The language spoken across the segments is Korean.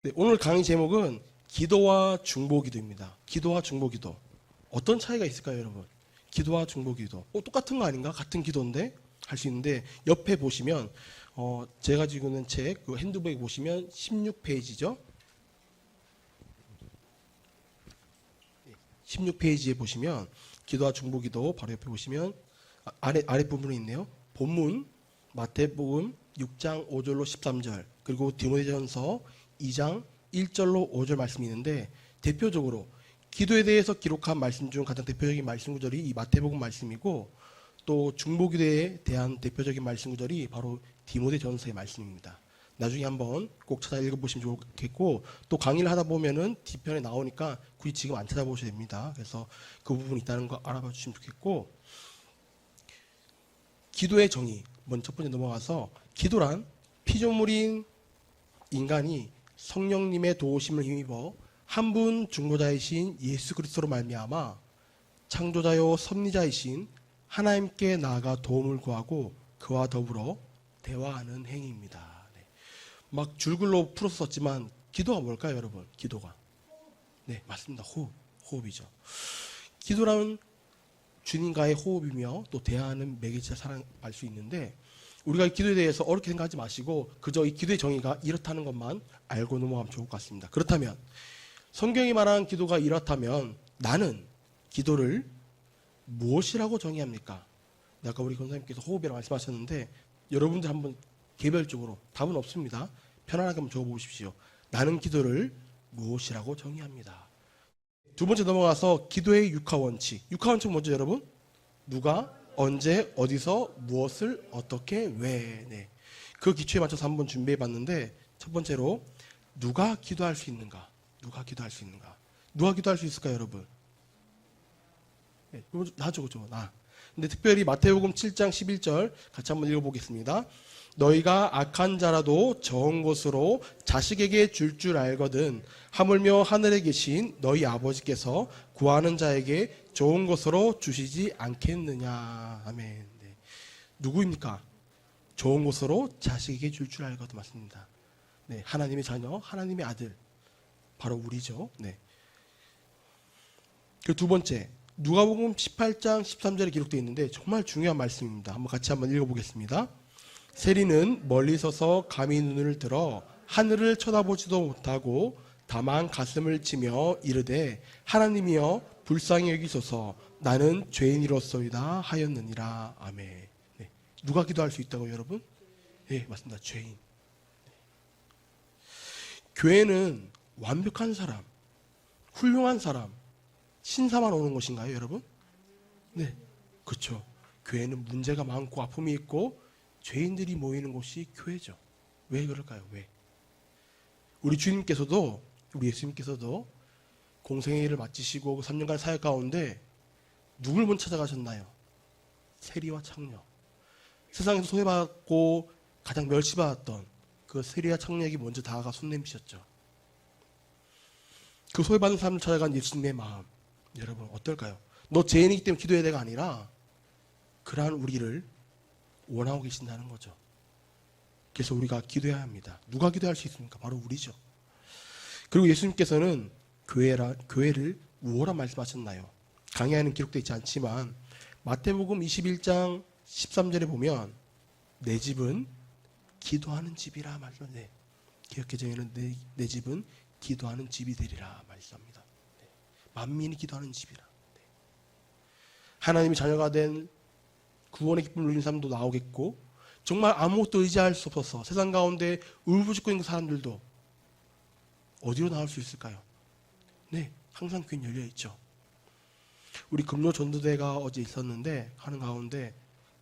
네, 오늘 강의 제목은 기도와 중보기도입니다. 기도와 중보기도. 어떤 차이가 있을까요, 여러분? 기도와 중보기도. 똑같은 거 아닌가? 같은 기도인데 할 수 있는데 옆에 보시면 제가 지고 있는 책, 그 핸드백에 보시면 16페이지죠. 16페이지에 보시면 기도와 중보기도 바로 옆에 보시면 아랫부분에 있네요. 본문 마태복음 6장 5절로 13절 그리고 디모데전서 2장 1절로 5절 말씀이 있는데 대표적으로 기도에 대해서 기록한 말씀 중 가장 대표적인 말씀 구절이 이 마태복음 말씀이고 또 중보기도에 대한 대표적인 말씀 구절이 바로 디모데전서의 말씀입니다. 나중에 한번 꼭 찾아 읽어보시면 좋겠고 또 강의를 하다 보면은 뒤편에 나오니까 굳이 지금 안 찾아보셔도 됩니다. 그래서 그 부분이 있다는 거 알아봐 주시면 좋겠고 기도의 정의 먼저 첫 번째 넘어가서 기도란 피조물인 인간이 성령님의 도우심을 힘입어 한 분 중보자이신 예수 그리스도로 말미암아 창조자요 섭리자이신 하나님께 나아가 도움을 구하고 그와 더불어 대화하는 행위입니다. 네. 막 줄글로 풀어서 썼지만 기도가 뭘까요, 여러분? 기도가. 네, 맞습니다. 호흡이죠. 기도라는 주님과의 호흡이며 또 대화하는 매개체 사랑할 수 있는데 우리가 기도에 대해서 어렵게 생각하지 마시고 그저 이 기도의 정의가 이렇다는 것만 알고 넘어가면 좋을 것 같습니다. 그렇다면 성경이 말하는 기도가 이렇다면 나는 기도를 무엇이라고 정의합니까? 아까 우리 권사님께서 호흡이라고 말씀하셨는데 여러분들 한번 개별적으로 답은 없습니다. 편안하게 한번 적어보십시오. 나는 기도를 무엇이라고 정의합니다. 두 번째 넘어가서 기도의 육하원칙. 육하원칙 뭐죠, 여러분? 누가, 언제, 어디서, 무엇을, 어떻게, 왜. 네. 그 기초에 맞춰서 한번 준비해 봤는데 첫 번째로 누가 기도할 수 있는가? 누가 기도할 수 있는가? 누가 기도할 수 있을까요, 여러분? 네, 나죠, 그죠? 나. 근데 특별히 마태복음 7장 11절 같이 한번 읽어보겠습니다. 너희가 악한 자라도 적은 것으로 자식에게 줄 알거든 하물며 하늘에 계신 너희 아버지께서 구하는 자에게 좋은 것으로 주시지 않겠느냐. 아멘. 네. 누구입니까? 좋은 것으로 자식에게 줄 알거든. 맞습니다. 네, 하나님의 자녀, 하나님의 아들, 바로 우리죠. 네. 그 두 번째, 누가복음 18장 13절에 기록되어 있는데 정말 중요한 말씀입니다. 같이 한번 읽어보겠습니다. 세리는 멀리 서서 감히 눈을 들어 하늘을 쳐다보지도 못하고 다만 가슴을 치며 이르되 하나님이여 불쌍히 여기소서 나는 죄인이로소이다 하였느니라. 아멘. 네. 누가 기도할 수 있다고 여러분? 예, 맞습니다. 죄인. 교회는 완벽한 사람, 훌륭한 사람, 신사만 오는 것인가요, 여러분? 네, 그렇죠. 교회는 문제가 많고 아픔이 있고 죄인들이 모이는 곳이 교회죠. 왜 그럴까요? 왜? 우리 주님께서도 우리 예수님께서도 공생의 일을 마치시고 그 3년간 사역 가운데 누굴 먼저 찾아가셨나요? 세리와 창녀. 세상에서 소외받고 가장 멸시받았던 그 세리와 창녀에게 먼저 다가가 손 내미셨죠. 그 소외받는 사람을 찾아간 예수님의 마음, 여러분 어떨까요? 너 죄인이기 때문에 기도해야 돼가 아니라 그러한 우리를 원하고 계신다는 거죠. 그래서 우리가 기도해야 합니다. 누가 기도할 수 있습니까? 바로 우리죠. 그리고 예수님께서는 교회를 무엇라 말씀하셨나요? 강해하는 기록되어 있지 않지만 마태복음 21장 13절에 보면 내 집은 기도하는 집이라 말씀하세요. 개역개정에는 내 집은 기도하는 집이 되리라 말씀합니다. 네. 만민이 기도하는 집이라. 네. 하나님의 자녀가 된 구원의 기쁨을 누리는 사람도 나오겠고 정말 아무것도 의지할 수 없어서 세상 가운데 울부짖고 있는 사람들도 어디로 나올 수 있을까요? 네, 항상 교회는 열려 있죠. 우리 금요 전도대가 어제 있었는데 하는 가운데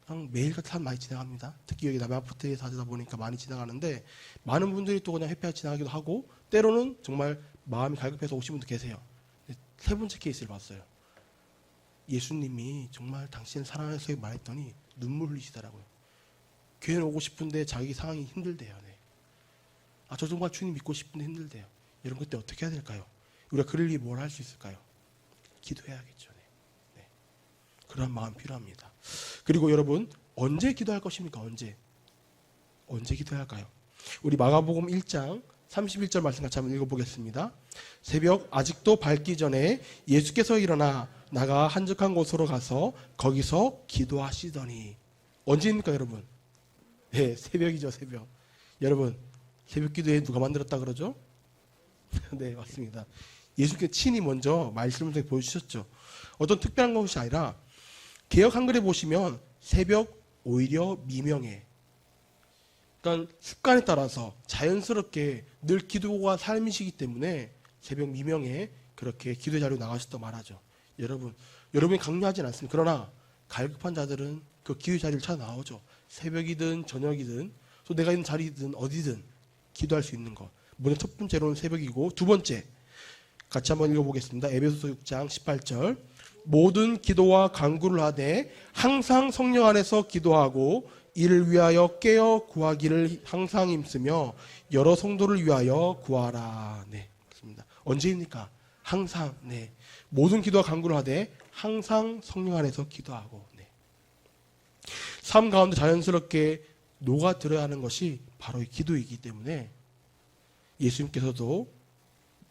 그냥 매일같이 사람 많이 지나갑니다. 특히 여기 남해아파트에 사다 보니까 많이 지나가는데 많은 분들이 또 그냥 회피하고 지나가기도 하고 때로는 정말 마음이 갈급해서 오신 분도 계세요. 세 번째 케이스를 봤어요. 예수님이 정말 당신을 사랑해서 말했더니 눈물 흘리시더라고요. 교회는 오고 싶은데 자기 상황이 힘들대요. 네. 저 정말 주님 믿고 싶은데 힘들대요. 여러분 그때 어떻게 해야 될까요? 우리가 그를 위해 뭘 할 수 있을까요? 기도해야겠죠. 네. 네. 그런 마음 필요합니다. 그리고 여러분 언제 기도할 것입니까? 언제 기도해야 할까요? 우리 마가복음 1장 31절 말씀 같이 한번 읽어보겠습니다. 새벽 아직도 밝기 전에 예수께서 일어나 나가 한적한 곳으로 가서 거기서 기도하시더니. 언제입니까 여러분? 네, 새벽이죠. 새벽. 여러분, 새벽 기도에 누가 만들었다 그러죠? 네, 맞습니다. 예수께서 친히 먼저 말씀을 통해 보여주셨죠. 어떤 특별한 것이 아니라 개역 한글에 보시면 새벽 오히려 미명에, 그러니까 습관에 따라서 자연스럽게 늘 기도가 삶이시기 때문에 새벽 미명에 그렇게 기도 자료 나가셨다고 말하죠. 여러분이 강요하진 않습니다. 그러나 갈급한 자들은 그 기도 자리를 찾아 나오죠. 새벽이든 저녁이든 또 내가 있는 자리든 어디든 기도할 수 있는 것. 먼저 첫 번째로는 새벽이고, 두 번째 같이 한번 읽어보겠습니다. 에베소서 6장 18절. 모든 기도와 간구를 하되 항상 성령 안에서 기도하고 이를 위하여 깨어 구하기를 항상 힘쓰며 여러 성도를 위하여 구하라. 네, 그렇습니다. 언제입니까? 항상. 네, 모든 기도와 간구를 하되 항상 성령 안에서 기도하고. 네. 삶 가운데 자연스럽게 녹아들어야 하는 것이 바로 이 기도이기 때문에 예수님께서도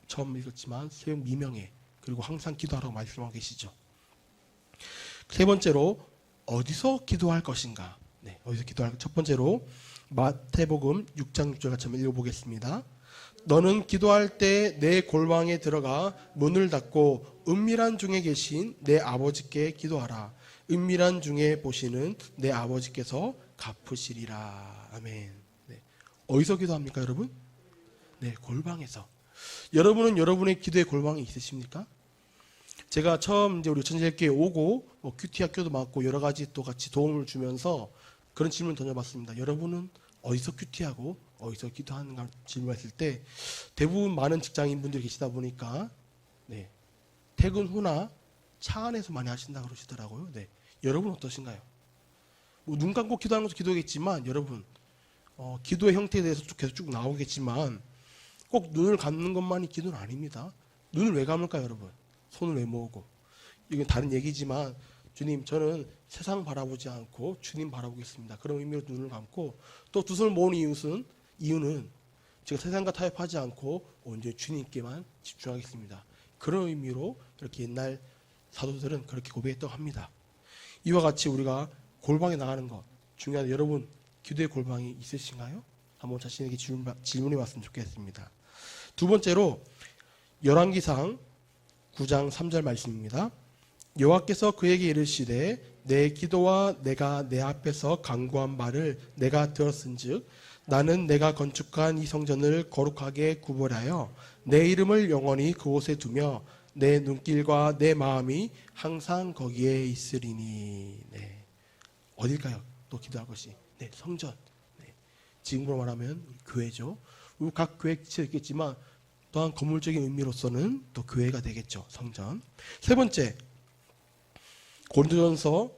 처음 읽었지만 새벽 미명에 그리고 항상 기도하라고 말씀하고 계시죠. 세 번째로 어디서 기도할 것인가? 네, 어디서 기도할? 첫 번째로 마태복음 6장 6절 같이 한번 읽어보겠습니다. 너는 기도할 때 내 골방에 들어가 문을 닫고 은밀한 중에 계신 내 아버지께 기도하라. 은밀한 중에 보시는 내 아버지께서 갚으시리라. 아멘. 네. 어디서 기도합니까, 여러분? 네, 골방에서. 여러분은 여러분의 기도의 골방이 있으십니까? 제가 처음 이제 우리 천재교회에 오고 큐티 학교도 맡고 여러 가지 또 같이 도움을 주면서 그런 질문을 던져봤습니다. 여러분은 어디서 큐티하고 어디서 기도하는가 질문했을 때 대부분 많은 직장인분들이 계시다 보니까 네, 퇴근 후나 차 안에서 많이 하신다 그러시더라고요. 네, 여러분 어떠신가요? 눈 감고 기도하는 것도 기도겠지만 여러분 기도의 형태에 대해서 계속 쭉 나오겠지만 꼭 눈을 감는 것만이 기도는 아닙니다. 눈을 왜 감을까요, 여러분? 손을 왜 모으고? 이건 다른 얘기지만 주님, 저는 세상 바라보지 않고 주님 바라보겠습니다. 그런 의미로 눈을 감고 또 두 손을 모으는 이유는 제가 세상과 타협하지 않고 온전히 주님께만 집중하겠습니다. 그런 의미로 이렇게 옛날 사도들은 그렇게 고백했다고 합니다. 이와 같이 우리가 골방에 나가는 것 중요한데 여러분 기도의 골방이 있으신가요? 한번 자신에게 질문해 봤으면 좋겠습니다. 두 번째로 열왕기상 9장 3절 말씀입니다. 여호와께서 그에게 이르시되 내 기도와 내가 내 앞에서 간구한 말을 내가 들었은즉 나는 내가 건축한 이 성전을 거룩하게 구별하여 내 이름을 영원히 그곳에 두며 내 눈길과 내 마음이 항상 거기에 있으리니. 네. 어딜까요? 또 기도할 것이 네, 성전. 네. 지금으로 말하면 우리 교회죠. 우리 각 교회 있겠지만 또한 건물적인 의미로서는 또 교회가 되겠죠. 성전. 세 번째 고린도전서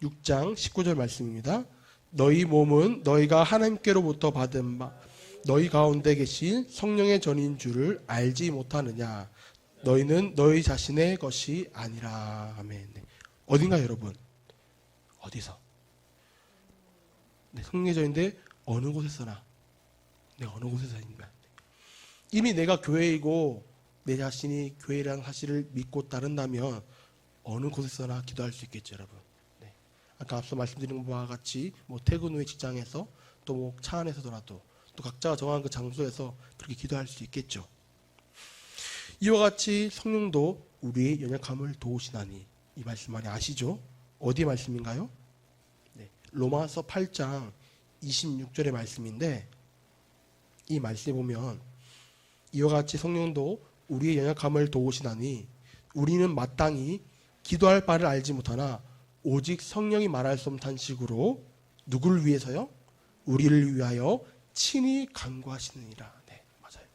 6장 19절 말씀입니다. 너희 몸은 너희가 하나님께로부터 받은 바 너희 가운데 계신 성령의 전인 줄을 알지 못하느냐. 너희는 너희 자신의 것이 아니라. 아멘. 네. 어딘가 여러분? 어디서? 네, 성령의 전인데 어느 곳에서나. 네, 어느 곳에서인가. 이미 내가 교회이고 내 자신이 교회라는 사실을 믿고 따른다면 어느 곳에서나 기도할 수 있겠죠, 여러분. 네. 아까 앞서 말씀드린 바와 같이 퇴근 후에 직장에서 또 차 안에서더라도 또 각자가 정한 그 장소에서 그렇게 기도할 수 있겠죠. 이와 같이 성령도 우리의 연약함을 도우시나니 이 말씀 많이 아시죠? 어디 말씀인가요? 네. 로마서 8장 26절의 말씀인데 이 말씀에 보면 이와 같이 성령도 우리의 연약함을 도우시나니 우리는 마땅히 기도할 바를 알지 못하나 오직 성령이 말할 수 없는 탄식으로 누구를 위해서요? 우리를 위하여 친히 간구하시느니라. 네, 맞아요.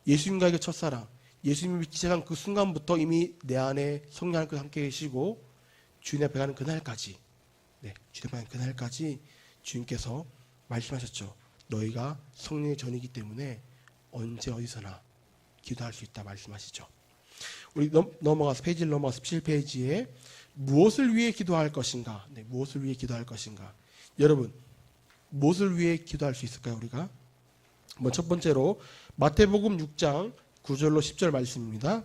예수님과의 첫사랑, 예수님이 믿기 시작한 그 순간부터 이미 내 안에 성령 하나님과 함께 계시고 주님 앞에 가는 그날까지, 네, 주님 앞에 가는 그날까지 주님께서 말씀하셨죠. 너희가 성령의 전이기 때문에 언제 어디서나 기도할 수 있다 말씀하시죠. 우리 페이지를 넘어가서 17페이지에 무엇을 위해 기도할 것인가? 네, 무엇을 위해 기도할 것인가? 여러분, 무엇을 위해 기도할 수 있을까요, 우리가? 첫 번째로 마태복음 6장 9절로 10절 말씀입니다.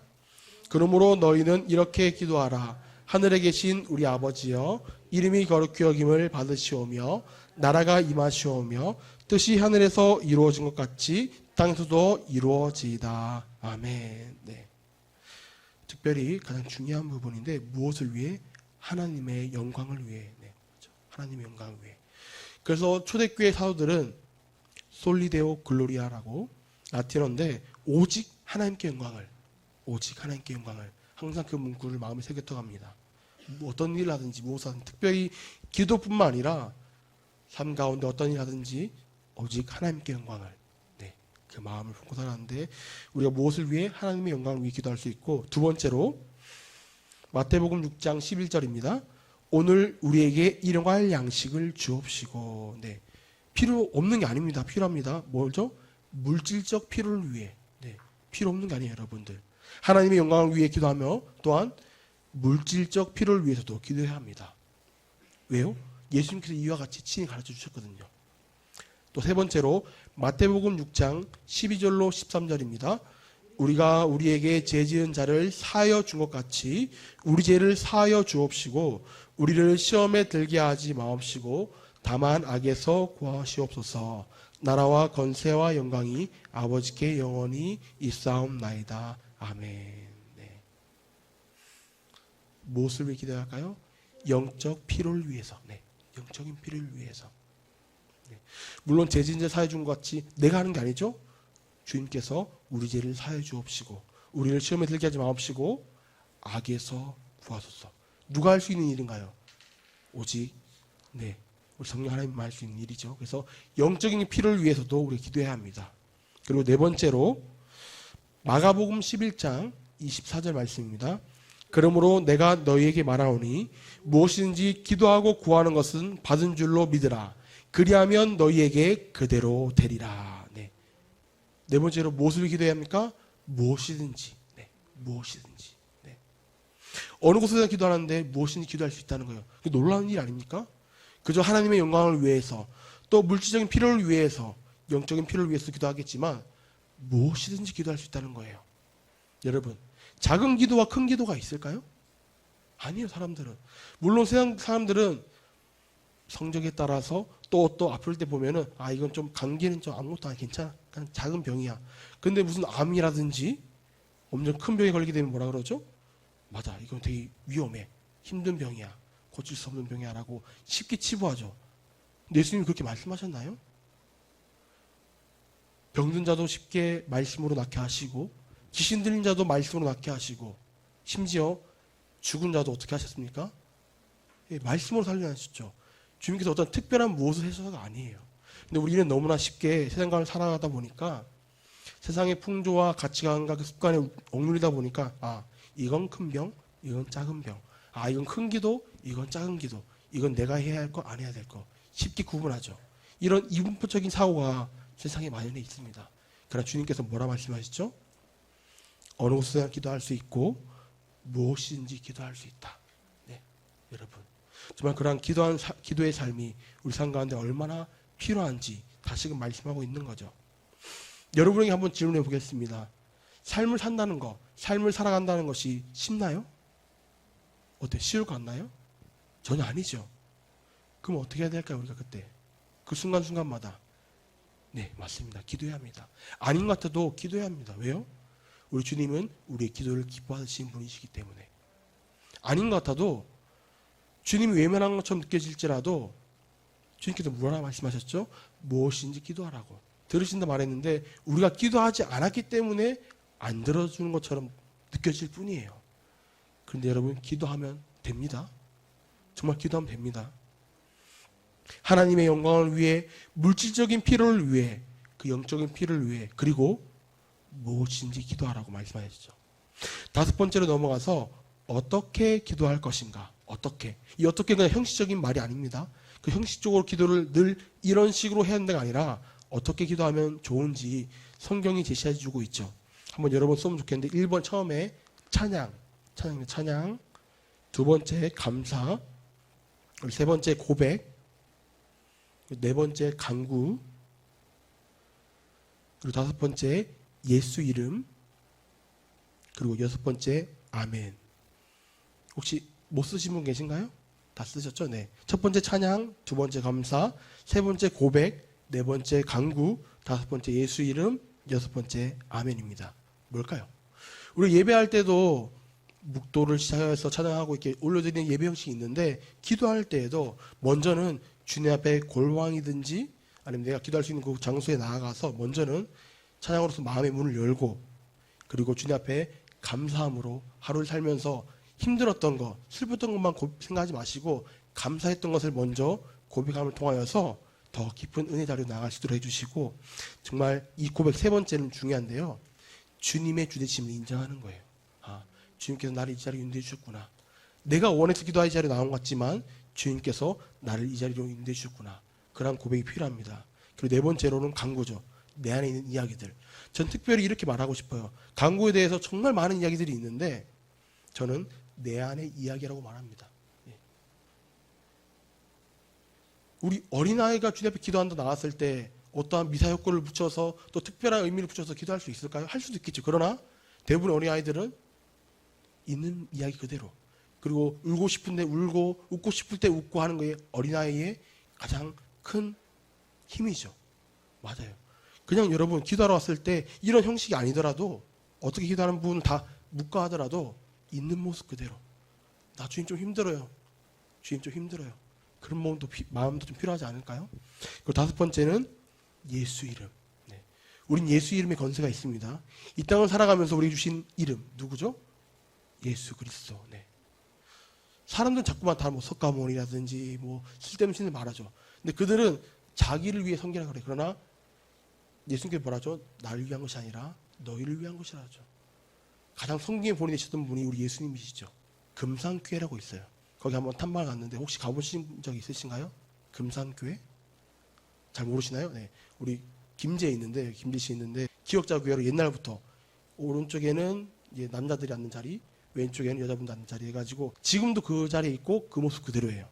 그러므로 너희는 이렇게 기도하라. 하늘에 계신 우리 아버지여, 이름이 거룩히 여김을 받으시오며 나라가 임하시오며 뜻이 하늘에서 이루어진 것 같이 땅에서도 이루어지이다. 아멘. 네. 특별히 가장 중요한 부분인데 무엇을 위해? 하나님의 영광을 위해. 네, 그렇죠. 하나님의 영광을 위해. 그래서 초대교회 사도들은 솔리데오 글로리아라고 라틴어인데 오직 하나님께 영광을, 오직 하나님께 영광을 항상 그 문구를 마음에 새겼다고 합니다. 어떤 일을 하든지 무엇을 하든지, 특별히 기도뿐만 아니라 삶 가운데 어떤 일을 하든지 오직 하나님께 영광을, 네, 그 마음을 품고 살았는데 우리가 무엇을 위해? 하나님의 영광을 위해 기도할 수 있고, 두 번째로 마태복음 6장 11절입니다. 오늘 우리에게 일용할 양식을 주옵시고. 네, 필요 없는 게 아닙니다. 필요합니다. 뭐죠? 물질적 필요를 위해. 네, 필요 없는 게 아니에요, 여러분들. 하나님의 영광을 위해 기도하며 또한 물질적 필요를 위해서도 기도해야 합니다. 왜요? 예수님께서 이와 같이 친히 가르쳐 주셨거든요. 또 세 번째로 마태복음 6장 12절로 13절입니다. 우리가 우리에게 죄 지은 자를 사하여 준 것 같이 우리 죄를 사하여 주옵시고 우리를 시험에 들게 하지 마옵시고 다만 악에서 구하시옵소서. 나라와 권세와 영광이 아버지께 영원히 있사옵나이다. 아멘. 네. 무엇을 위해 기도할까요? 영적 필요를 위해서. 네, 영적인 필요를 위해서. 네. 물론 죄 지은 자 사하여 준 것 같이 내가 하는 게 아니죠. 주님께서 우리 죄를 사하여 주옵시고 우리를 시험에 들게 하지 마옵시고 악에서 구하소서. 누가 할 수 있는 일인가요? 오직 네, 우리 성령 하나님만 할 수 있는 일이죠. 그래서 영적인 필요를 위해서도 우리 기도해야 합니다. 그리고 네 번째로 마가복음 11장 24절 말씀입니다. 그러므로 내가 너희에게 말하오니 무엇이든지 기도하고 구하는 것은 받은 줄로 믿으라. 그리하면 너희에게 그대로 되리라. 네, 네 번째로 무엇을 기도해야 합니까? 무엇이든지. 네, 무엇이든지. 네. 어느 곳에서 기도하는데 무엇이든지 기도할 수 있다는 거예요. 놀라운 일 아닙니까? 그저 하나님의 영광을 위해서 또 물질적인 필요를 위해서 영적인 필요를 위해서 기도하겠지만 무엇이든지 기도할 수 있다는 거예요. 여러분, 작은 기도와 큰 기도가 있을까요? 아니에요. 사람들은. 물론 세상 사람들은 성적에 따라서 또 아플 때 보면은 이건 좀 감기는 좀 아무것도 아니 괜찮아. 그냥 작은 병이야. 근데 무슨 암이라든지 엄청 큰 병에 걸리게 되면 뭐라 그러죠? 맞아. 이건 되게 위험해. 힘든 병이야. 고칠 수 없는 병이야 라고 쉽게 치부하죠. 근데 예수님이 그렇게 말씀하셨나요? 병든 자도 쉽게 말씀으로 낫게 하시고 귀신 들린 자도 말씀으로 낫게 하시고 심지어 죽은 자도 어떻게 하셨습니까? 예, 말씀으로 살려하셨죠. 주님께서 어떤 특별한 무엇을 해서가 아니에요. 근데 우리는 너무나 쉽게 세상을 살아가다 보니까 세상의 풍조와 가치관과 그 습관에 억눌리다 보니까 이건 큰 병, 이건 작은 병. 이건 큰 기도, 이건 작은 기도. 이건 내가 해야 할 거, 안 해야 될 거. 쉽게 구분하죠. 이런 이분법적인 사고가 세상에 만연해 있습니다. 그러나 주님께서 뭐라 말씀하시죠? 어느 곳에서나 기도할 수 있고 무엇이든지 기도할 수 있다. 네, 여러분. 정말 그러한 기도의 삶이 우리 삶 가운데 얼마나 필요한지 다시금 말씀하고 있는 거죠. 여러분에게 한번 질문해 보겠습니다. 삶을 산다는 거, 삶을 살아간다는 것이 쉽나요? 어때? 쉬울 것 같나요? 전혀 아니죠. 그럼 어떻게 해야 될까요? 우리가 그때 그 순간순간마다 네, 맞습니다. 기도해야 합니다. 아닌 것 같아도 기도해야 합니다. 왜요? 우리 주님은 우리의 기도를 기뻐하시는 분이시기 때문에. 아닌 것 같아도 주님이 외면한 것처럼 느껴질지라도 주님께서 뭐라 말씀하셨죠? 무엇인지 기도하라고. 들으신다 말했는데 우리가 기도하지 않았기 때문에 안 들어주는 것처럼 느껴질 뿐이에요. 그런데 여러분, 기도하면 됩니다. 정말 기도하면 됩니다. 하나님의 영광을 위해, 물질적인 필요를 위해, 그 영적인 필요를 위해, 그리고 무엇인지 기도하라고 말씀하셨죠. 다섯 번째로 넘어가서 어떻게 기도할 것인가. 어떻게. 이 어떻게는 그냥 형식적인 말이 아닙니다. 그 형식적으로 기도를 늘 이런 식으로 해야 하는 게 아니라 어떻게 기도하면 좋은지 성경이 제시해 주고 있죠. 한번 여러분 써보면 좋겠는데 1번 처음에 찬양. 두 번째 감사. 세 번째 고백. 네 번째 간구. 그리고 다섯 번째 예수 이름, 그리고 여섯 번째 아멘. 혹시 못 쓰신 분 계신가요? 다 쓰셨죠? 네. 첫 번째 찬양, 두 번째 감사, 세 번째 고백, 네 번째 간구, 다섯 번째 예수 이름, 여섯 번째 아멘입니다. 뭘까요? 우리 예배할 때도 묵도를 시작해서 찬양하고 이렇게 올려드리는 예배 형식이 있는데, 기도할 때에도 먼저는 주님 앞에 골방이든지 아니면 내가 기도할 수 있는 그 장소에 나아가서 먼저는 찬양으로서 마음의 문을 열고, 그리고 주님 앞에 감사함으로 하루를 살면서 힘들었던 것, 슬펐던 것만 생각하지 마시고 감사했던 것을 먼저 고백함을 통하여서 더 깊은 은혜 자리로 나아갈 수 있도록 해주시고, 정말 이 고백 세 번째는 중요한데요. 주님의 주대심을 인정하는 거예요. 아, 주님께서 나를 이 자리에 인도해 주셨구나. 내가 원해서 기도할 이 자리에 나온 것 같지만 주님께서 나를 이 자리로 인도해 주셨구나. 그런 고백이 필요합니다. 그리고 네 번째로는 간구죠. 내 안에 있는 이야기들. 전 특별히 이렇게 말하고 싶어요. 간구에 대해서 정말 많은 이야기들이 있는데 저는 내 안의 이야기라고 말합니다. 우리 어린아이가 주님 앞에 기도한다 나왔을 때 어떠한 미사 효과를 붙여서 또 특별한 의미를 붙여서 기도할 수 있을까요? 할 수도 있겠죠. 그러나 대부분의 어린아이들은 있는 이야기 그대로, 그리고 울고 싶은데 울고 웃고 싶을 때 웃고 하는 게 어린아이의 가장 큰 힘이죠. 맞아요. 그냥 여러분 기도하러 왔을 때 이런 형식이 아니더라도, 어떻게 기도하는 분 다 묵과하더라도 있는 모습 그대로, 나 주님 좀 힘들어요. 주님 좀 힘들어요. 그런 마음도 좀 필요하지 않을까요? 그리고 다섯 번째는 예수 이름. 네. 우린 예수 이름의 권세가 있습니다. 이 땅을 살아가면서 우리 주신 이름 누구죠? 예수 그리스도. 네. 사람들은 자꾸만 다 뭐 석가모니라든지 뭐 쓸데없는 신을 말하죠. 근데 그들은 자기를 위해 섬기라 그래. 그러나 예수님께서 뭐라죠? 나를 위한 것이 아니라 너희를 위한 것이라죠. 가장 성경에 보내주셨던 분이 우리 예수님이시죠. 금산교회라고 있어요. 거기 한번 탐방을 갔는데 혹시 가보신 적 있으신가요? 금산교회? 잘 모르시나요? 네. 우리 김제에 있는데, 김제시에 있는데 기억자 교회로 옛날부터 오른쪽에는 이제 남자들이 앉는 자리, 왼쪽에는 여자분들 앉는 자리 해가지고 지금도 그 자리에 있고 그 모습 그대로예요.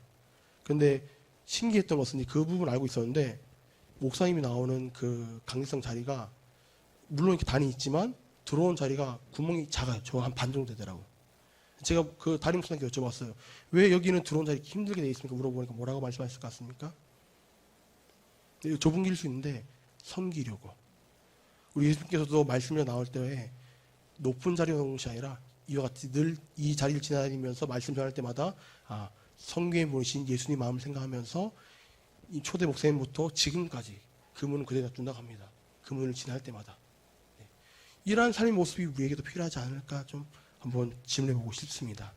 근데 신기했던 것은 그 부분을 알고 있었는데, 목사님이 나오는 그 강의성 자리가 물론 이렇게 단이 있지만 들어온 자리가 구멍이 작아요. 저 한 반 정도 되더라고요. 제가 그 담임 목사님께 여쭤봤어요. 왜 여기는 들어온 자리 힘들게 돼 있습니까? 물어보니까 뭐라고 말씀하셨을 것 같습니까? 좁은 길일 수 있는데 섬기려고. 우리 예수님께서도 말씀이 나올 때 높은 자리에 놓은 것이 아니라 이와 같이 늘 이 자리를 지나다니면서 말씀 전할 때마다 성경에 모신 예수님 마음을 생각하면서 이 초대 목사님부터 지금까지 그 문은 그대로 둔다고 합니다. 그 문을 지날 때마다. 네. 이러한 삶의 모습이 우리에게도 필요하지 않을까 좀 한번 질문해보고 싶습니다.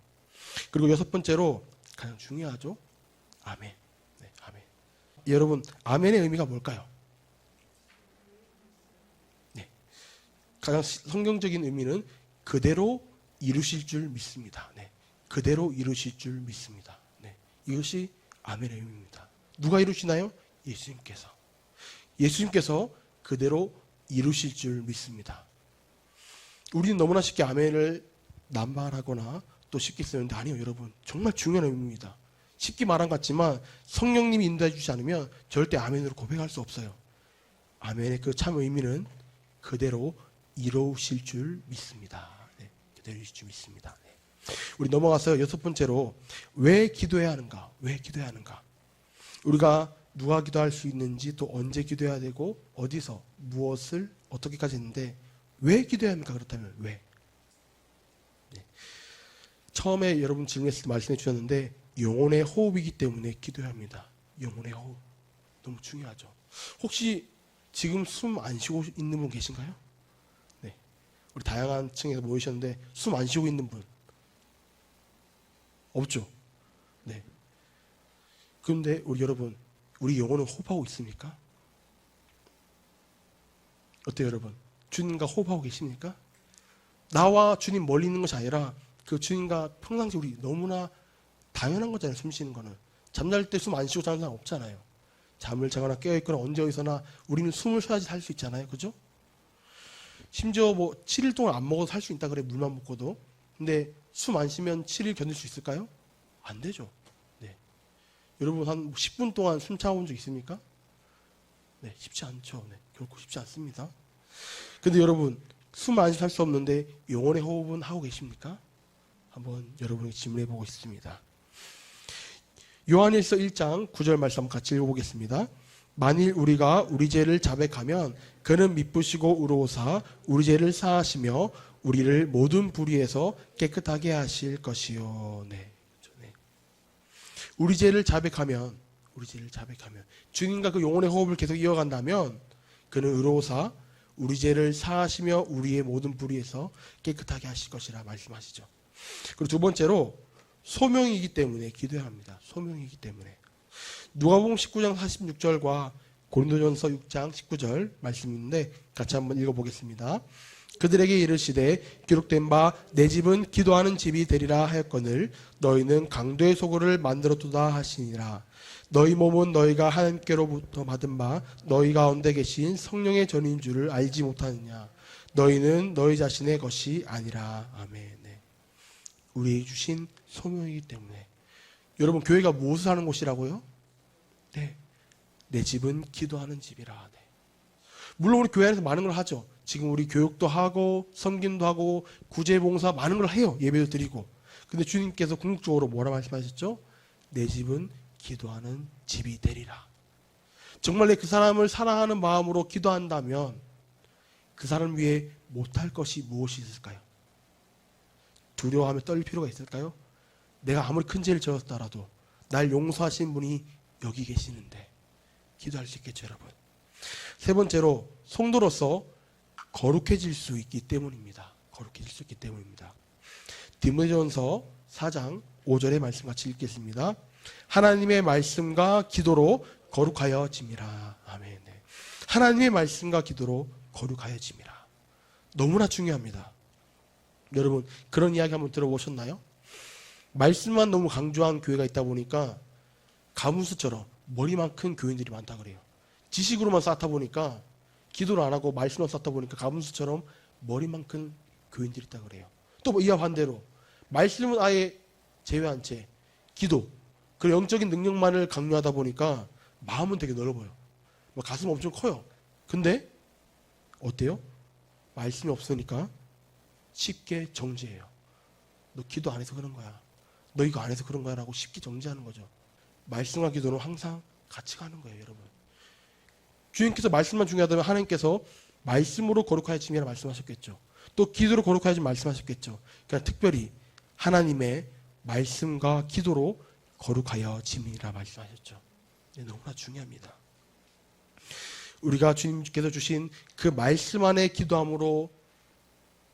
그리고 여섯 번째로 가장 중요하죠. 아멘. 네, 아멘. 여러분, 아멘의 의미가 뭘까요? 네. 가장 성경적인 의미는 그대로 이루실 줄 믿습니다. 네. 그대로 이루실 줄 믿습니다. 네. 이것이 아멘의 의미입니다. 누가 이루시나요? 예수님께서. 예수님께서 그대로 이루실 줄 믿습니다. 우리는 너무나 쉽게 아멘을 남발하거나 또 쉽게 쓰는데, 아니요 여러분, 정말 중요한 의미입니다. 쉽게 말한 것 같지만 성령님이 인도해 주지 않으면 절대 아멘으로 고백할 수 없어요. 아멘의 그 참 의미는 그대로 이루실 줄 믿습니다. 네, 그대로 이루실 줄 믿습니다. 네. 우리 넘어가서 여섯 번째로 왜 기도해야 하는가? 왜 기도해야 하는가? 우리가 누가 기도할 수 있는지, 또 언제 기도해야 되고 어디서 무엇을 어떻게까지 했는데 왜 기도해야 합니까? 그렇다면 왜? 네. 처음에 여러분 질문했을 때 말씀해 주셨는데 영혼의 호흡이기 때문에 기도해야 합니다. 영혼의 호흡 너무 중요하죠. 혹시 지금 숨 안 쉬고 있는 분 계신가요? 네. 우리 다양한 층에서 모이셨는데 숨 안 쉬고 있는 분 없죠? 네. 그런데 우리 여러분, 우리 영혼은 호흡하고 있습니까? 어때요 여러분? 주님과 호흡하고 계십니까? 나와 주님 멀리 있는 것이 아니라 그 주님과 평상시 우리 너무나 당연한 거잖아요. 숨 쉬는 거는. 잠잘 때 숨 안 쉬고 자는 사람 없잖아요. 잠을 자거나 깨어있거나 언제 어디서나 우리는 숨을 쉬어야지 살 수 있잖아요. 그죠? 심지어 뭐 7일 동안 안 먹어도 살 수 있다 그래, 물만 먹고도. 근데 숨 안 쉬면 7일 견딜 수 있을까요? 안 되죠. 네. 여러분 한 10분 동안 숨 참아본 적 있습니까? 네, 쉽지 않죠. 네, 결코 쉽지 않습니다. 근데 여러분, 숨 안 쉴 수 없는데 영혼의 호흡은 하고 계십니까? 한번 여러분에게 질문해 보고 싶습니다. 요한일서 1장 9절 말씀 같이 읽어보겠습니다. 만일 우리가 우리 죄를 자백하면 그는 미쁘시고 의로우사 우리 죄를 사하시며 우리를 모든 불의에서 깨끗하게 하실 것이요. 네. 우리 죄를 자백하면 주님과 그 영혼의 호흡을 계속 이어간다면 그는 의로우사 우리 죄를 사하시며 우리의 모든 불의에서 깨끗하게 하실 것이라 말씀하시죠. 그리고 두 번째로 소명이기 때문에 기도해야 합니다. 소명이기 때문에. 누가복음 19장 46절과 고린도전서 6장 19절 말씀인데 같이 한번 읽어보겠습니다. 그들에게 이르시되 기록된 바 내 집은 기도하는 집이 되리라 하였거늘 너희는 강도의 소굴을 만들었도다 하시니라. 너희 몸은 너희가 하나님께로부터 받은 바 너희 가운데 계신 성령의 전인 줄을 알지 못하느냐. 너희는 너희 자신의 것이 아니라. 아멘. 네. 우리에게 주신 소명이기 때문에. 여러분, 교회가 무엇을 하는 곳이라고요? 네. 내 집은 기도하는 집이라. 네. 물론 우리 교회 안에서 많은 걸 하죠. 지금 우리 교육도 하고 성김도 하고 구제봉사 많은 걸 해요. 예배도 드리고. 근데 주님께서 궁극적으로 뭐라 말씀하셨죠? 내 집은 기도하는 집이 되리라. 정말 내 그 사람을 사랑하는 마음으로 기도한다면 그 사람 위해 못할 것이 무엇이 있을까요? 두려워하며 떨릴 필요가 있을까요? 내가 아무리 큰 죄를 지었더라도 날 용서하신 분이 여기 계시는데 기도할 수 있겠죠, 여러분. 세 번째로 성도로서 거룩해질 수 있기 때문입니다. 거룩해질 수 있기 때문입니다. 디모데전서 4장 5절의 말씀 같이 읽겠습니다. 하나님의 말씀과 기도로 거룩하여짐이라. 아멘. 네. 하나님의 말씀과 기도로 거룩하여짐이라. 너무나 중요합니다. 여러분, 그런 이야기 한번 들어보셨나요? 말씀만 너무 강조한 교회가 있다 보니까 가문수처럼 머리만 큰 교인들이 많다 그래요. 지식으로만 쌓다 보니까 기도를 안 하고 말씀만 쌓다 보니까 가문수처럼 머리만 큰 교인들이 있다 그래요. 또 뭐 이와 반대로 말씀은 아예 제외한 채 기도, 그 영적인 능력만을 강요하다 보니까 마음은 되게 넓어요. 가슴 엄청 커요. 근데 어때요? 말씀이 없으니까 쉽게 정지해요. 너 기도 안 해서 그런 거야. 너 이거 안 해서 그런 거야 라고 쉽게 정지하는 거죠. 말씀과 기도는 항상 같이 가는 거예요, 여러분. 주님께서 말씀만 중요하다면 하나님께서 말씀으로 거룩하여짐이라 말씀하셨겠죠. 또 기도로 거룩하여짐 말씀하셨겠죠. 그러니까 특별히 하나님의 말씀과 기도로 거룩하여짐이라 말씀하셨죠. 너무나 중요합니다. 우리가 주님께서 주신 그 말씀 안에 기도함으로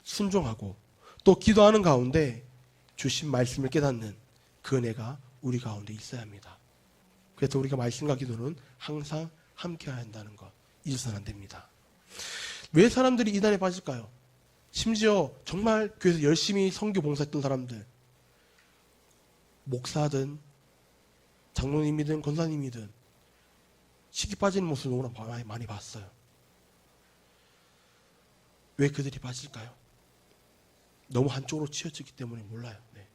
순종하고 또 기도하는 가운데 주신 말씀을 깨닫는 그 은혜가 우리 가운데 있어야 합니다. 그래서 우리가 말씀과 기도는 항상 함께 해야 한다는 것 잊어서는 안 됩니다. 왜 사람들이 이단에 빠질까요? 심지어 정말 교회에서 열심히 선교 봉사했던 사람들, 목사든 장로님이든 권사님이든 시기 빠지는 모습을 너무나 많이 봤어요. 왜 그들이 빠질까요? 너무 한쪽으로 치우쳤기 때문에 몰라요. 네.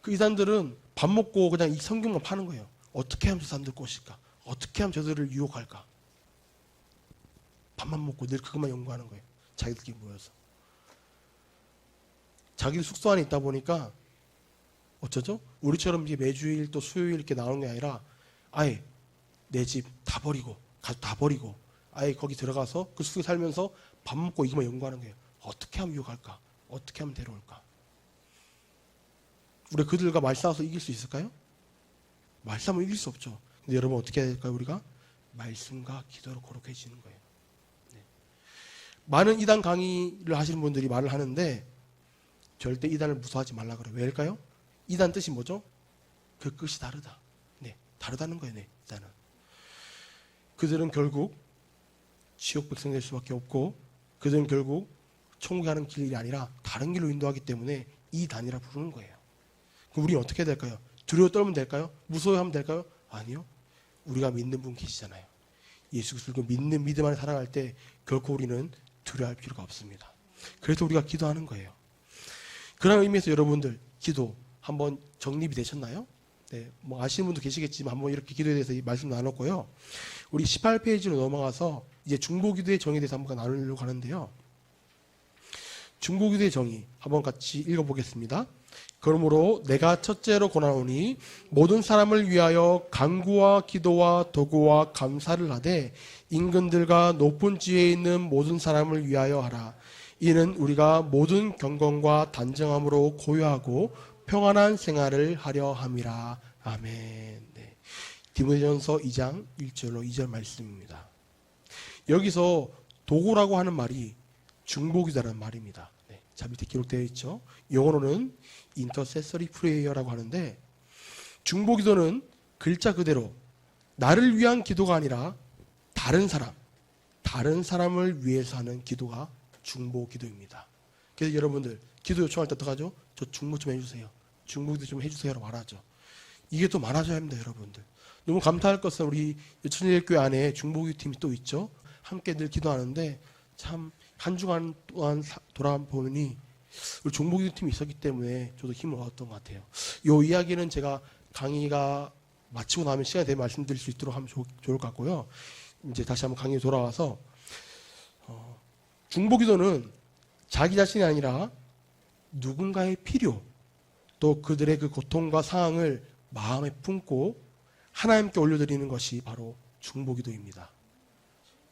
그 이단들은 밥 먹고 그냥 이 성경만 파는 거예요. 어떻게 하면 저 사람들 꼬실까? 어떻게 하면 저들을 유혹할까? 밥만 먹고 늘 그것만 연구하는 거예요. 자기들끼리 모여서. 자기들 숙소 안에 있다 보니까 어쩌죠? 우리처럼 이제 매주일 또 수요일 이렇게 나오는 게 아니라 아예 내 집 다 버리고 가족 다 버리고 아예 거기 들어가서 그 숙소에 살면서 밥 먹고 이것만 연구하는 거예요. 어떻게 하면 유혹할까? 어떻게 하면 데려올까? 우리 그들과 말싸워서 이길 수 있을까요? 말싸움은 이길 수 없죠. 근데 여러분 어떻게 해야 될까요? 우리가 말씀과 기도로 거룩해지는 거예요. 네. 많은 이단 강의를 하시는 분들이 말을 하는데 절대 이단을 무서워하지 말라 그래요. 왜일까요? 이단 뜻이 뭐죠? 그 끝이 다르다. 네, 다르다는 거예요. 네, 이단은. 그들은 결국 지옥 백성 될 수밖에 없고 그들은 결국 천국에 가는 길이 아니라 다른 길로 인도하기 때문에 이단이라 부르는 거예요. 그럼 우리는 어떻게 해야 될까요? 두려워 떨면 될까요? 무서워하면 될까요? 아니요. 우리가 믿는 분 계시잖아요. 예수 그리스도를 믿는 믿음 안에 살아갈 때 결코 우리는 두려워할 필요가 없습니다. 그래서 우리가 기도하는 거예요. 그런 의미에서 여러분들 기도 한번 정립이 되셨나요? 네, 뭐 아시는 분도 계시겠지만 한번 이렇게 기도에 대해서 말씀 나눴고요. 우리 18페이지로 넘어가서 이제 중보기도의 정의에 대해서 한번 나누려고 하는데요. 중보기도의 정의 한번 같이 읽어보겠습니다. 그러므로 내가 첫째로 권하노니 모든 사람을 위하여 간구와 기도와 도구와 감사를 하되 인근들과 높은 지위에 있는 모든 사람을 위하여 하라. 이는 우리가 모든 경건과 단정함으로 고요하고 평안한 생활을 하려 함이라. 아멘. 네. 디모데전서 2장 1절로 2절 말씀입니다. 여기서 도구라고 하는 말이 중보기도라는 말입니다. 네. 자, 밑에 기록되어 있죠. 영어로는 인터세서리 프레이어라고 하는데, 중보기도는 글자 그대로 나를 위한 기도가 아니라 다른 사람을 위해서 하는 기도가 중보기도입니다. 그래서 여러분들 기도 요청할 때 어떡하죠? 저 중보 좀 해주세요. 중보기도 좀 해주세요라고 말하죠. 이게 또 많아져야 합니다, 여러분들. 너무 감사할 것은 우리 천일교회 안에 중보기도 팀이 또 있죠. 함께 늘 기도하는데 참 한 주간 동안 돌아보니 우리 중보기도 팀이 있었기 때문에 저도 힘을 얻었던 것 같아요. 이 이야기는 제가 강의가 마치고 나면 시간이 되면 말씀드릴 수 있도록 하면 좋을 것 같고요. 이제 다시 한번 강의에 돌아와서 중보기도는 자기 자신이 아니라 누군가의 필요, 또 그들의 그 고통과 상황을 마음에 품고 하나님께 올려드리는 것이 바로 중보기도입니다.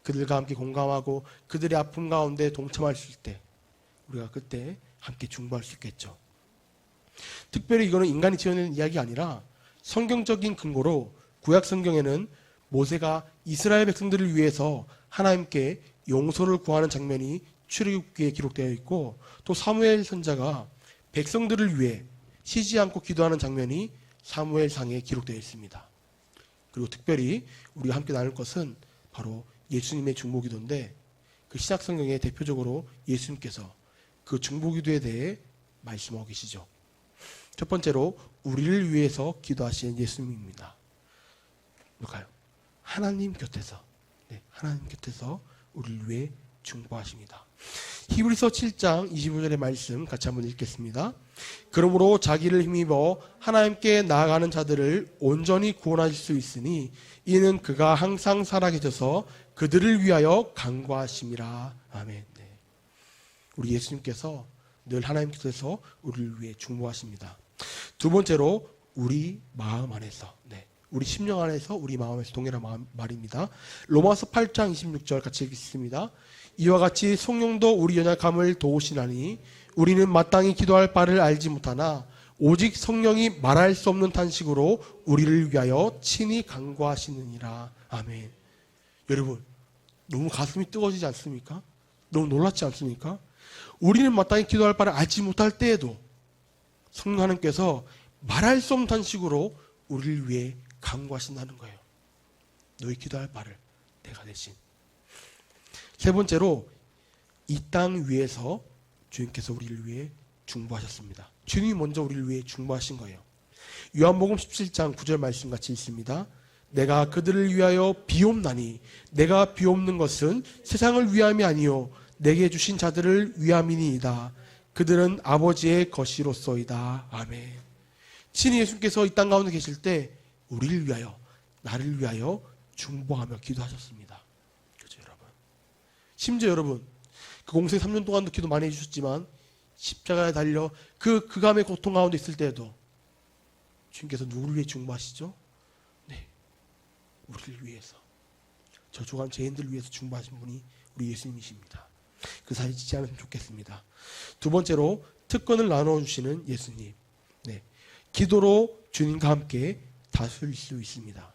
그들과 함께 공감하고 그들의 아픔 가운데 동참할 수 있을 때 우리가 그때 함께 중보할 수 있겠죠. 특별히 이거는 인간이 지어낸 이야기 아니라 성경적인 근거로 구약 성경에는 모세가 이스라엘 백성들을 위해서 하나님께 용서를 구하는 장면이 출애굽기에 기록되어 있고, 또 사무엘 선지자가 백성들을 위해 쉬지 않고 기도하는 장면이 사무엘상에 기록되어 있습니다. 그리고 특별히 우리가 함께 나눌 것은 바로 예수님의 중보기도인데, 그 신약 성경에 대표적으로 예수님께서 그 중보기도에 대해 말씀하고 계시죠. 첫 번째로 우리를 위해서 기도하시는 예수님입니다. 뭘까요? 하나님 곁에서, 하나님 곁에서 우리를 위해 중보하십니다. 히브리서 7장 25절의 말씀 같이 한번 읽겠습니다. 그러므로 자기를 힘입어 하나님께 나아가는 자들을 온전히 구원하실 수 있으니 이는 그가 항상 살아계셔서 그들을 위하여 간구하심이라. 아멘. 네. 우리 예수님께서 늘 하나님 곁에서 우리를 위해 중보하십니다. 두 번째로 우리 마음 안에서, 우리 심령 안에서, 우리 마음에서 동일한 말입니다. 로마서 8장 26절 같이 읽겠습니다. 이와 같이 성령도 우리 연약함을 도우시나니 우리는 마땅히 기도할 바를 알지 못하나 오직 성령이 말할 수 없는 탄식으로 우리를 위하여 친히 간구하시느니라. 아멘. 여러분, 너무 가슴이 뜨거워지지 않습니까? 너무 놀랍지 않습니까? 우리는 마땅히 기도할 바를 알지 못할 때에도 성령 하나님께서 말할 수 없는 탄식으로 우리를 위해 간구하신다는 거예요. 너희 기도할 바를 내가 대신. 세 번째로 이 땅 위에서 주님께서 우리를 위해 중보하셨습니다. 주님이 먼저 우리를 위해 중보하신 거예요. 요한복음 17장 9절 말씀 같이 있습니다. 내가 그들을 위하여 비옵나니 내가 비옵는 것은 세상을 위함이 아니요 내게 주신 자들을 위함이니이다. 그들은 아버지의 것이로소이다. 아멘. 친히 예수님께서 이 땅 가운데 계실 때 우리를 위하여, 나를 위하여 중보하며 기도하셨습니다. 그렇죠, 여러분? 심지어 여러분, 그 공생 3년 동안도 기도 많이 해주셨지만 십자가에 달려 그 극암의 고통 가운데 있을 때에도 주님께서 누구를 위해 중보하시죠? 네, 우리를 위해서, 저주간 죄인들을 위해서 중보하신 분이 우리 예수님이십니다. 그 사이 잊지 않으면 좋겠습니다. 두 번째로 특권을 나눠주시는 예수님. 기도로 주님과 함께 다스릴 수 있습니다.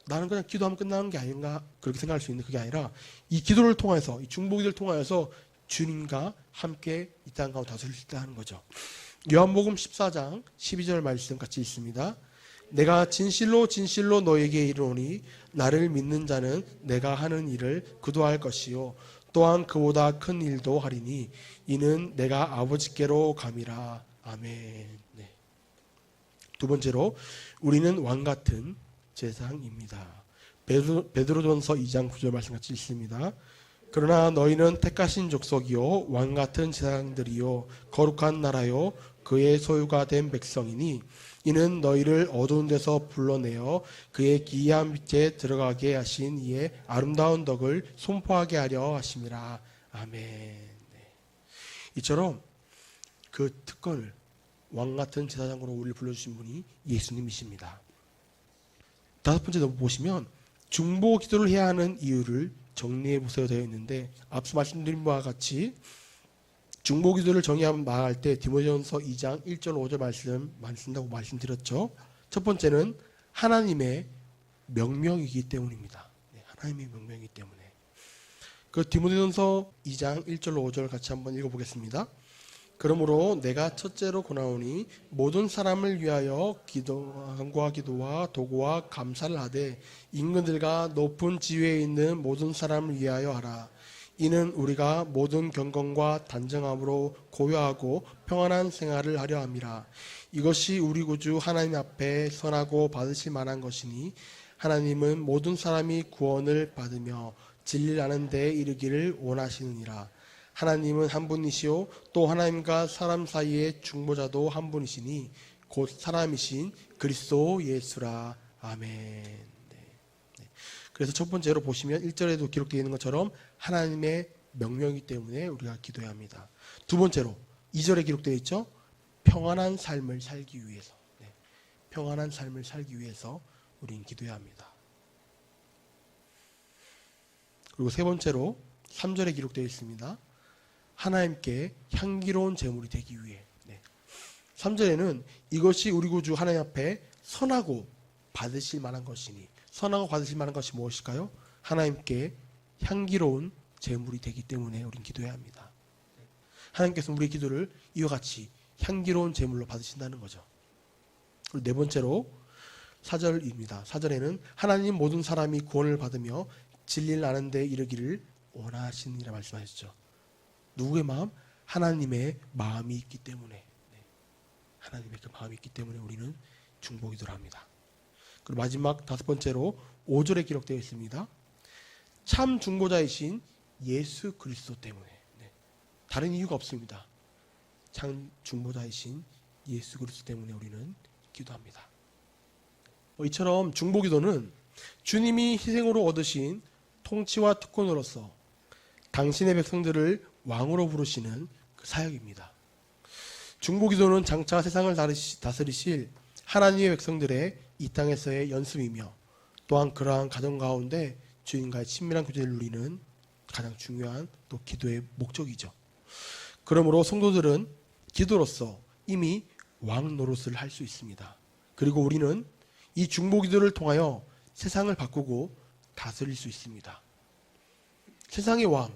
나는 그냥 기도하면 끝나는 게 아닌가 그렇게 생각할 수 있는 그게 아니라 이 기도를 통해서, 이 중보기도를 통하여서 주님과 함께 이 땅 가운데 다스릴 수 있다 하는 거죠. 요한복음 14장 12절 말씀 같이 있습니다. 내가 진실로 진실로 너에게 이르노니 나를 믿는 자는 내가 하는 일을 그도 할 것이요 또한 그보다 큰 일도 하리니 이는 내가 아버지께로 감이라. 아멘. 네. 두 번째로 우리는 왕같은 제사장입니다. 베드로전서 2장 9절 말씀 같이 읽습니다. 그러나 너희는 택하신 족속이요 왕같은 제사장들이요 거룩한 나라요 그의 소유가 된 백성이니 이는 너희를 어두운 데서 불러내어 그의 기이한 빛에 들어가게 하신 이의 아름다운 덕을 선포하게 하려 하심이라. 아멘. 네. 이처럼 그 특권을 왕 같은 제사장으로 우리를 불러주신 분이 예수님이십니다. 다섯 번째 보시면 중보 기도를 해야 하는 이유를 정리해 보세요 되어 있는데, 앞서 말씀드린 바와 같이 중보 기도를 정의하면 나아갈 때 디모데전서 2장 1절 5절 말씀 많이 쓴다고 말씀드렸죠. 첫 번째는 하나님의 명령이기 때문입니다. 네, 하나님의 명령이기 때문에. 그 디모데전서 2장 1절로 5절 같이 한번 읽어보겠습니다. 그러므로 내가 첫째로 권하오니 모든 사람을 위하여 간구와 기도와 도구와 감사를 하되 임금들과 높은 지위에 있는 모든 사람을 위하여 하라. 이는 우리가 모든 경건과 단정함으로 고요하고 평안한 생활을 하려 함이라. 이것이 우리 구주 하나님 앞에 선하고 받으실 만한 것이니 하나님은 모든 사람이 구원을 받으며 진리를 아는 데에 이르기를 원하시느니라. 하나님은 한 분이시요 또 하나님과 사람 사이의 중보자도 한 분이시니 곧 사람이신 그리스도 예수라. 아멘. 네. 그래서 첫 번째로 보시면 1절에도 기록되어 있는 것처럼 하나님의 명령이기 때문에 우리가 기도해야 합니다. 두 번째로 2절에 기록되어 있죠. 평안한 삶을 살기 위해서. 네. 평안한 삶을 살기 위해서 우리는 기도해야 합니다. 그리고 세 번째로 3절에 기록되어 있습니다. 하나님께 향기로운 제물이 되기 위해. 네. 3절에는 이것이 우리 구주 하나님 앞에 선하고 받으실 만한 것이니, 선하고 받으실 만한 것이 무엇일까요? 하나님께 향기로운 제물이 되기 때문에 우리는 기도해야 합니다. 하나님께서 우리의 기도를 이와 같이 향기로운 제물로 받으신다는 거죠. 그리고 네 번째로 4절입니다. 4절에는 하나님 모든 사람이 구원을 받으며 진리를 아는 데 이르기를 원하시느니라 말씀하셨죠. 누구의 마음? 하나님의 마음이 있기 때문에, 하나님의 그 마음이 있기 때문에 우리는 중보 기도를 합니다. 그리고 마지막 다섯 번째로 5절에 기록되어 있습니다. 참 중보자이신 예수 그리스도 때문에. 다른 이유가 없습니다. 참 중보자이신 예수 그리스도 때문에 우리는 기도합니다. 이처럼 중보 기도는 주님이 희생으로 얻으신 통치와 특권으로서 당신의 백성들을 왕으로 부르시는 그 사역입니다. 중보 기도는 장차 세상을 다스리실 하나님의 백성들의 이 땅에서의 연습이며, 또한 그러한 가정 가운데 주님과의 친밀한 교제를 누리는 가장 중요한 또 기도의 목적이죠. 그러므로 성도들은 기도로서 이미 왕 노릇을 할 수 있습니다. 그리고 우리는 이 중보 기도를 통하여 세상을 바꾸고 다스릴 수 있습니다. 세상의 왕,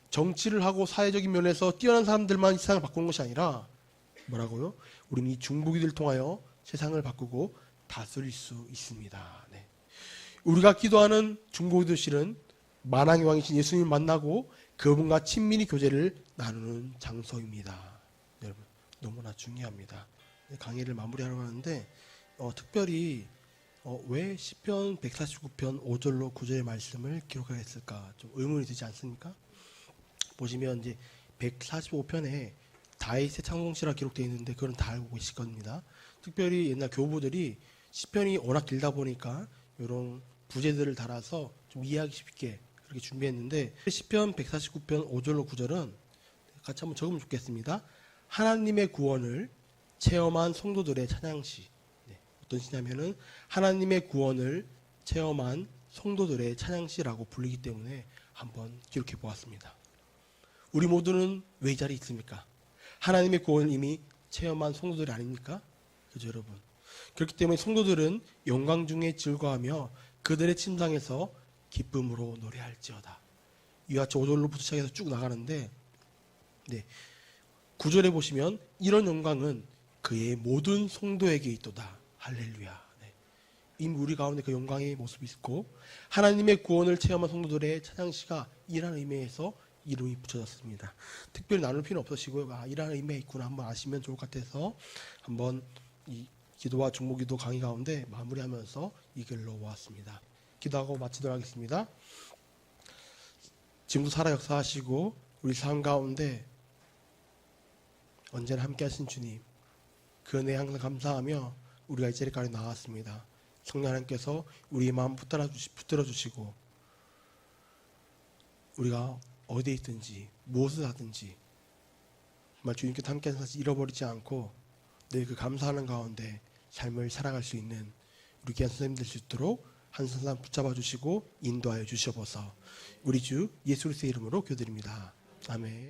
정치를 하고 사회적인 면에서 뛰어난 사람들만 세상을 바꾸는 것이 아니라 뭐라고요? 우리는 이 중보 기도를 통하여 세상을 바꾸고 다스릴 수 있습니다. 네. 우리가 기도하는 중보 기도실은 만왕의 왕이신 예수님을 만나고 그분과 친밀히 교제를 나누는 장소입니다. 여러분, 너무나 중요합니다. 강의를 마무리하려고 하는데 특별히 왜 시편 149편 5절로 9절의 말씀을 기록하겠을까 좀 의문이 들지 않습니까? 보시면 이제 145편에 다윗의 창송시라 기록되어 있는데 그건 다 알고 계실 겁니다. 특별히 옛날 교부들이 시편이 워낙 길다 보니까 이런 부제들을 달아서 좀 이해하기 쉽게 그렇게 준비했는데, 시편 149편 5절로 9절은 같이 한번 적으면 좋겠습니다. 하나님의 구원을 체험한 성도들의 찬양시. 어떤 시냐면은 하나님의 구원을 체험한 성도들의 찬양시라고 불리기 때문에 한번 기록해 보았습니다. 우리 모두는 왜 이 자리에 있습니까? 하나님의 구원을 이미 체험한 성도들이 아닙니까? 그죠, 여러분? 그렇기 때문에 성도들은 영광 중에 즐거워하며 그들의 침상에서 기쁨으로 노래할지어다. 이와 같이 5절로부터 시작해서 쭉 나가는데, 9절에 보시면 이런 영광은 그의 모든 성도에게 있도다. 할렐루야. 이미 우리 가운데 그 영광의 모습이 있고, 하나님의 구원을 체험한 성도들의 찬양시가 이라는 의미에서 이름이 붙여졌습니다. 특별히 나눌 필요는 없으시고요. 이라는 의미가 있구나 한번 아시면 좋을 것 같아서 한번 이 기도와 중보기도 강의 가운데 마무리하면서 이 글로 모았습니다. 기도하고 마치도록 하겠습니다. 지금도 살아 역사하시고 우리 삶 가운데 언제나 함께 하신 주님, 그 은혜에 항상 감사하며 우리가 이 자리까지 나왔습니다. 성령 하나님께서 우리의 마음 붙들어 주시고 우리가 어디에 있든지 무엇을 하든지 정말 주님께 함께 하는 사실 잃어버리지 않고 늘 그 감사하는 가운데 삶을 살아갈 수 있는 우리 귀한 선생님 될 수 있도록 한 사람 붙잡아 주시고 인도하여 주시옵소서. 우리 주 예수 그리스도의 이름으로 기도드립니다. 아멘.